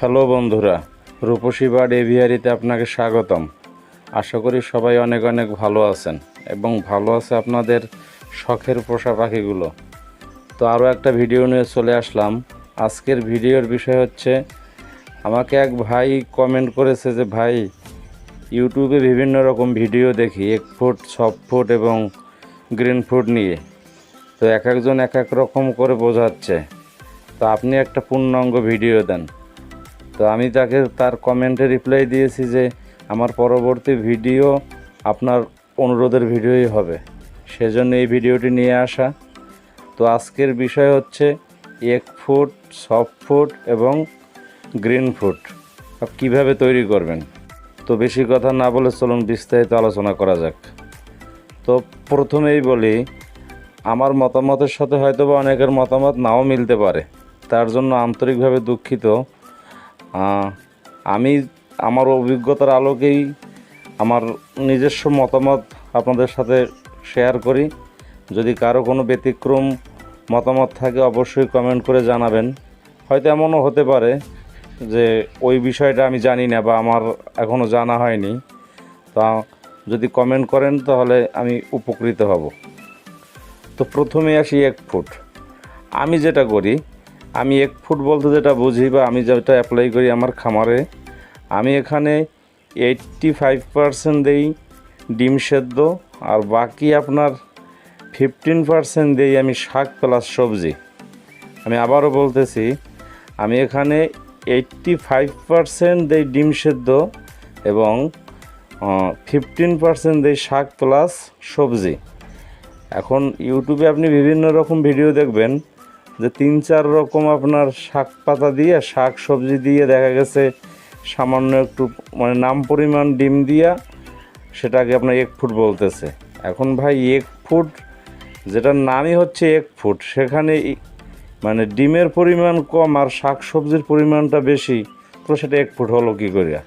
Hello বন্ধুরা, রূপসী bird এভিয়ারিতে আপনাকে স্বাগতম। আশা করি সবাই অনেক অনেক ভালো আছেন এবং ভালো আছে আপনাদের শখের পোষা পাখিগুলো। তো আরও একটা ভিডিও নিয়ে চলে আসলাম। আজকের ভিডিওর বিষয় হচ্ছে, আমাকে এক ভাই কমেন্ট করেছে যে ভাই, ইউটিউবে বিভিন্ন রকম ভিডিও দেখি 1 ফুট 6 ফুট এবং গ্রিন ফুট নিয়ে। তো এক একজন এক এক রকম করে বোঝাচ্ছে, তো আপনি একটা পূর্ণাঙ্গ ভিডিও দেন। তো আমি তার কমেন্টে রিপ্লাই দিয়েছি যে আমার পরবর্তী ভিডিও আপনার অনুরোধের ভিডিওই হবে, সেজন্য এই ভিডিওটি নিয়ে আসা। তো আজকের বিষয় হচ্ছে 1 ফুট 6 ফুট এবং গ্রিন ফুট কীভাবে তৈরি করবেন। তো বেশি কথা না বলে চলুন বিস্তারিত আলোচনা করা যাক। তো প্রথমেই বলি, আমার মতামতের সাথে হয়তো বা অনেকের মতামত নাও মিলতে পারে, তার জন্য আন্তরিকভাবে দুঃখিত। আমি আমার অভিজ্ঞতার আলোকেই আমার নিজস্ব মতামত আপনাদের সাথে শেয়ার করি। যদি কারো কোনো ব্যতিক্রম মতামত থাকে অবশ্যই কমেন্ট করে জানাবেন। হয়তো এমনও হতে পারে যে ওই বিষয়টা আমি জানি না বা আমার এখনও জানা হয়নি। তা যদি কমেন্ট করেন তাহলে আমি উপকৃত হব। তো প্রথমে আসি 1 ফুট। আমি যেটা করি, আমি 1 ফুট বলতে যেটা বুঝি বা আমি যেটা অ্যাপ্লাই করি আমার খামারে, আমি এখানে 85% দেই ডিম সেদ্ধ, আর বাকি আপনার 15% দেই আমি শাক প্লাস সবজি। আমি আবারও বলতেছি, আমি এখানে 85% দেই ডিম সেদ্ধ এবং 15% দেই শাক প্লাস সবজি। এখন ইউটিউবে আপনি বিভিন্ন রকম ভিডিও দেখবেন যে 3-4 রকম আপনার শাক পাতা দিয়ে, শাক সবজি দিয়ে, দেখা গেছে সামান্য একটু নাম পরিমাণ ডিম দিয়া সেটাকে আপনার 1 ফুট বলতেছে। এখন ভাই 1 ফুট যেটার নামই হচ্ছে 1 ফুট, সেখানে ডিমের পরিমাণ কম আর শাক সবজির পরিমাণটা বেশি, তো সেটা 1 ফুট হলো কী করিয়া?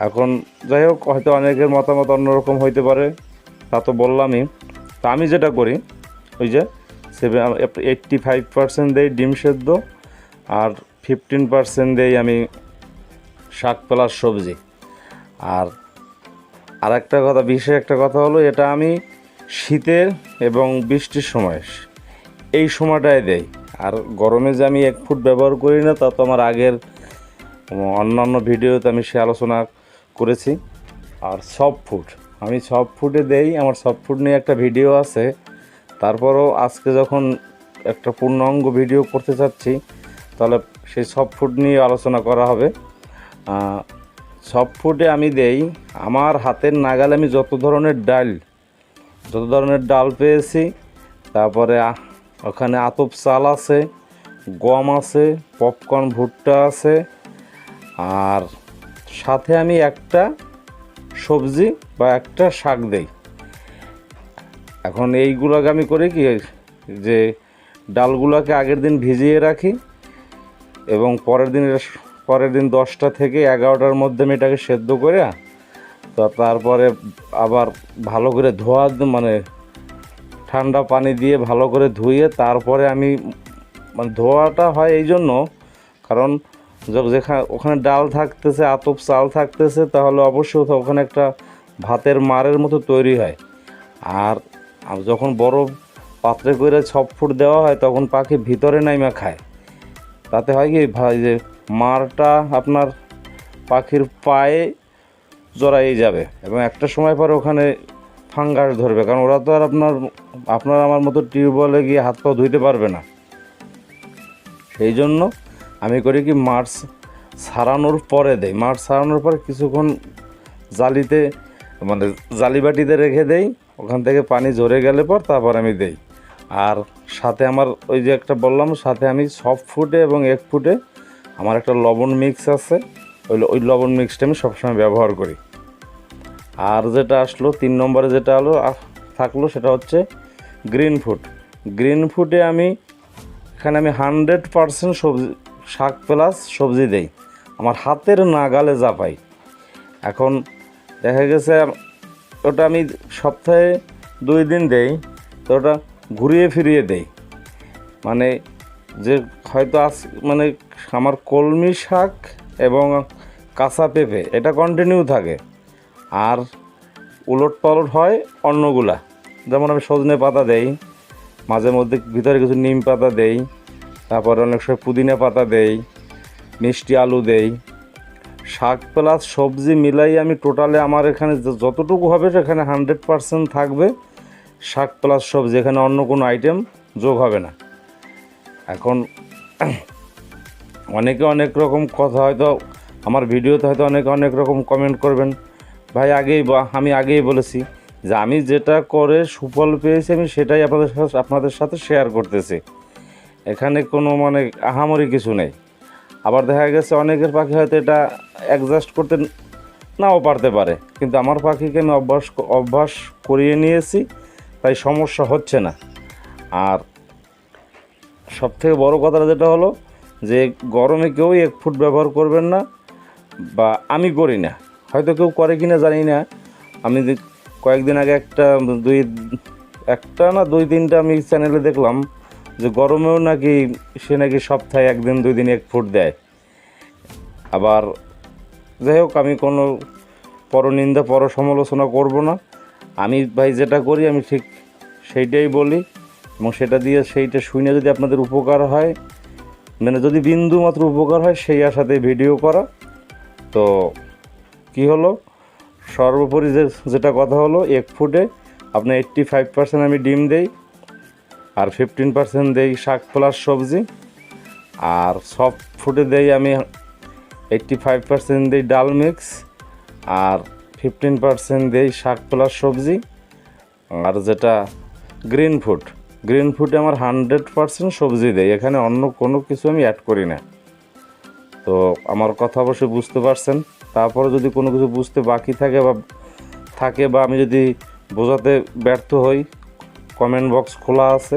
এখন যাই হোক, হয়তো অনেকের মতামত অন্যরকম হইতে পারে, তা তো বললামই। তা আমি যেটা করি, ওই যে 85% দেই ডিম সেদ্ধ আর 15% দেই আমি শাক প্লাস সবজি। আর একটা কথা, বিশেষ একটা কথা হলো, এটা আমি শীতের এবং বৃষ্টির সময় এই সময়টায় দেই। আর গরমে যে আমি 1 ফুট ব্যবহার করি না, তা তো আমার আগের অন্যান্য ভিডিওতে আমি সে আলোচনা করেছি। আর 6 ফুট, আমি 6 ফুটে দেই, আমার 6 ফুট নিয়ে একটা ভিডিও আছে। তারপরও আজকে যখন একটা পূর্ণাঙ্গ ভিডিও করতে চাচ্ছি, তাহলে সেই 6 ফুট নিয়ে আলোচনা করা হবে। 6 ফুটে আমি দেই, আমার হাতের নাগালে আমি যত ধরনের ডাল পেয়েছি, তারপরে ওখানে আতপ চাল আছে, গম আছে, পপকর্ন ভুট্টা আছে, আর সাথে আমি একটা সবজি বা একটা শাক দেই। এখন এইগুলোকে আমি করি কি, যে ডালগুলোকে আগের দিন ভিজিয়ে রাখি এবং পরের দিন 10টা থেকে 11টার মধ্যে আমি এটাকে সেদ্ধ করে, তো তারপরে আবার ভালো করে ঠান্ডা পানি দিয়ে ভালো করে ধুয়ে তারপরে আমি ধোয়াটা হয় এই জন্য, কারণ ওখানে ডাল থাকতেছে, আতপ চাল থাকতেছে, তাহলে অবশ্যই ওখানে একটা ভাতের মারের মতো তৈরি হয়। আর যখন বড় পাত্রে করে 6 ফুট দেওয়া হয়, তখন পাখি ভিতরে নাইমা খায়। তাতে হয় কি যে মারটা আপনার পাখির পায়ে জড়াই যাবে এবং একটা সময় পরে ওখানে ফাঙ্গাস ধরবে, কারণ ওরা তো আর আপনার আমার মতো টিউবওয়েলে গিয়ে হাত পা ধুইতে পারবে না। সেই জন্য আমি করি কি, মাছ ছাড়ানোর পরে দেই। মাছ ছাড়ানোর পরে কিছুক্ষণ জালিবাটিতে রেখে দেই, ওখান থেকে পানি ঝরে গেলে পর তারপর আমি দেই। আর সাথে আমার ওই যে একটা বললাম, সাথে আমি 6 ফুটে এবং 1 ফুটে আমার একটা লবণ মিক্স আছে, ওই লবণ মিক্সটা আমি সবসময় ব্যবহার করি। আর যেটা আসলো 3 নম্বরে যেটা থাকলো, সেটা হচ্ছে গ্রিন ফুট। গ্রিন ফুটে এখানে আমি 100% সবজি, শাক প্লাস সবজি দেই, আমার হাতের নাগালে যা পাই। এখন দেখা গেছে ওটা আমি সপ্তাহে 2 দিন দেই, তো ওটা ঘুরিয়ে ফিরিয়ে দেই। যে হয়তো মানে আমার কলমি শাক এবং কাঁচা পেঁপে এটা কন্টিনিউ থাকে, আর উলট পালট হয় অন্যগুলা। যেমন আমি সজনে পাতা দেই, মাঝে মধ্যে ভিতরে কিছু নিম পাতা দেই, তারপরে অনেক সময় পুদিনা পাতা দেই, মিষ্টি আলু দেই। শাক প্লাস সবজি মিলাই আমি টোটালে আমার এখানে যতটুকু হবে সেখানে 100% থাকবে শাক প্লাস সবজি, এখানে অন্য কোনো আইটেম যোগ হবে না। এখন অনেকে অনেক রকম কথা, হয়তো আমার ভিডিওতে হয়তো অনেকে অনেক রকম কমেন্ট করবেন। ভাই আমি আগেই বলেছি যে আমি যেটা করে সুফল পেয়েছি আমি সেটাই আপনাদের সাথে শেয়ার করতেছি, এখানে কোনো মানে আহামরি কিছু নেই। আবার দেখা গেছে অনেকের পাখি হয়তো এটা অ্যাডজাস্ট করতে নাও পারতে পারে, কিন্তু আমার পাখিকে আমি অভ্যাস করিয়ে নিয়েছি, তাই সমস্যা হচ্ছে না। আর সবথেকে বড় কথাটা যেটা হলো যে গরমে কেউই 1 ফুট ব্যবহার করবেন না, বা আমি করি না, হয়তো কেউ করে কি না জানি না। আমি কয়েকদিন আগে একটা না 2-3টা আমি চ্যানেলে দেখলাম যে গরমেও নাকি সে নাকি সপ্তাহে 1 দিন 2 দিন 1 ফুট দেয়। আবার যাই হোক, আমি কোনো পরনিন্দা সমালোচনা করব না। আমি ভাই যেটা করি আমি ঠিক সেইটাই বলি, এবং সেইটা শুনে যদি আপনাদের উপকার হয়, মানে যদি বিন্দু মাত্র উপকার হয়, সেই আশাতে ভিডিও করা। তো কি হলো, সর্বোপরি যেটা কথা হলো, 1 ফুটে আপনার 85% আমি ডিম দেই, আর 15% দেই শাক প্লাস সবজি, আর সব ফুটে দেই আমি 85% দেই ডাল মিক্স, আর 15% দেই শাক প্লাস সবজি। আর যেটা গ্রিন ফুডে আমার 100% সবজি দেই, এখানে অন্য কোনো কিছু আমি অ্যাড করি না। তো আমার কথা অবশ্যই বুঝতে পারছেন। তারপরে যদি কোনো কিছু বুঝতে বাকি থাকে বা আমি যদি বোঝাতে ব্যর্থ হই, কমেন্ট বক্স খোলা আছে,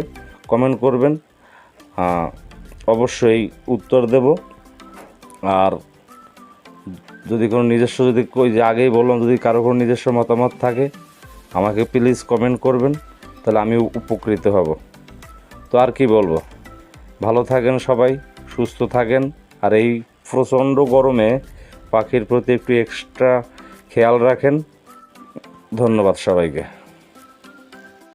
কমেন্ট করবেন, অবশ্যই উত্তর দেব। আর যদি কোনো নিজস্ব, যে আগেই বললাম, যদি কারো কোনো নিজস্ব মতামত থাকে আমাকে প্লিজ কমেন্ট করবেন, তাহলে আমি উপকৃত হব। তো আর কি বলবো, ভালো থাকেন সবাই, সুস্থ থাকেন, আর এই প্রচণ্ড গরমে পাখির প্রতি একটু এক্সট্রা খেয়াল রাখেন। ধন্যবাদ সবাইকে।